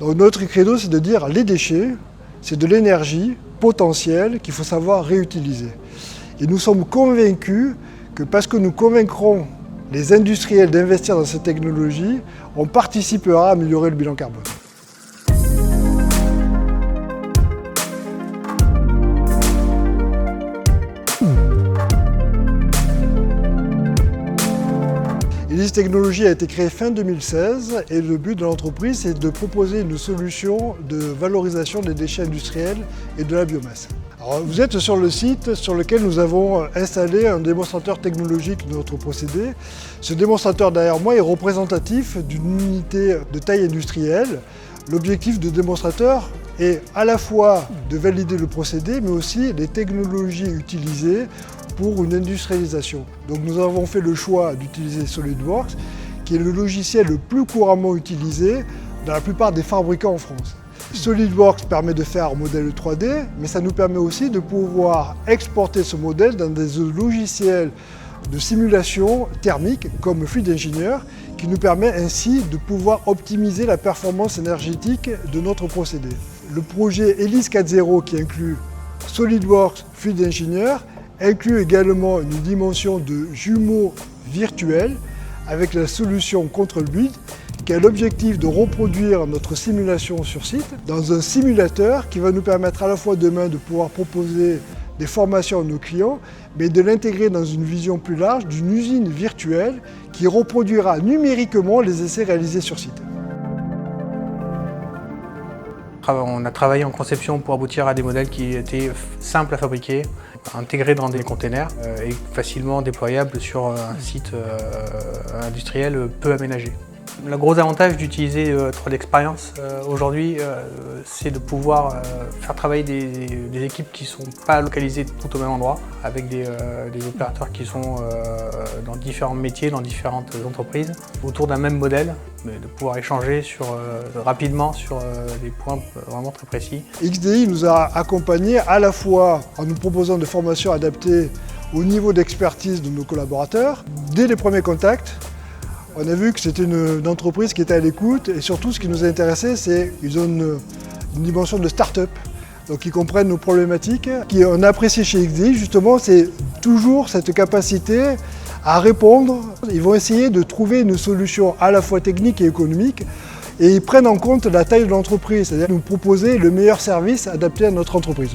Donc notre credo, c'est de dire les déchets, c'est de l'énergie potentielle qu'il faut savoir réutiliser. Et nous sommes convaincus que parce que nous convaincrons les industriels d'investir dans cette technologie, on participera à améliorer le bilan carbone. Elis Technologies a été créée fin 2016 et le but de l'entreprise c'est de proposer une solution de valorisation des déchets industriels et de la biomasse. Alors, vous êtes sur le site sur lequel nous avons installé un démonstrateur technologique de notre procédé. Ce démonstrateur derrière moi est représentatif d'une unité de taille industrielle. L'objectif du démonstrateur est à la fois de valider le procédé mais aussi les technologies utilisées pour une industrialisation. Donc nous avons fait le choix d'utiliser SolidWorks, qui est le logiciel le plus couramment utilisé dans la plupart des fabricants en France. SolidWorks permet de faire un modèle 3D, mais ça nous permet aussi de pouvoir exporter ce modèle dans des logiciels de simulation thermique comme Fluid Engineer, qui nous permet ainsi de pouvoir optimiser la performance énergétique de notre procédé. Le projet Elis 4.0 qui inclut SolidWorks Fluid Engineer inclut également une dimension de jumeaux virtuels avec la solution Control Build qui a l'objectif de reproduire notre simulation sur site dans un simulateur qui va nous permettre à la fois demain de pouvoir proposer des formations à nos clients, mais de l'intégrer dans une vision plus large d'une usine virtuelle qui reproduira numériquement les essais réalisés sur site. On a travaillé en conception pour aboutir à des modèles qui étaient simples à fabriquer, intégrés dans des containers et facilement déployables sur un site industriel peu aménagé. Le gros avantage d'utiliser 3D Experience aujourd'hui, c'est de pouvoir faire travailler des équipes qui ne sont pas localisées tout au même endroit, avec des opérateurs qui sont dans différents métiers, dans différentes entreprises, autour d'un même modèle, mais de pouvoir échanger rapidement sur des points vraiment très précis. XDI nous a accompagnés à la fois en nous proposant des formations adaptées au niveau d'expertise de nos collaborateurs. Dès les premiers contacts, on a vu que c'était une entreprise qui était à l'écoute et surtout ce qui nous a intéressé, c'est qu'ils ont une dimension de start-up. Donc ils comprennent nos problématiques. Ce qu'on a apprécié chez XDI justement, c'est toujours cette capacité à répondre. Ils vont essayer de trouver une solution à la fois technique et économique et ils prennent en compte la taille de l'entreprise, c'est-à-dire nous proposer le meilleur service adapté à notre entreprise.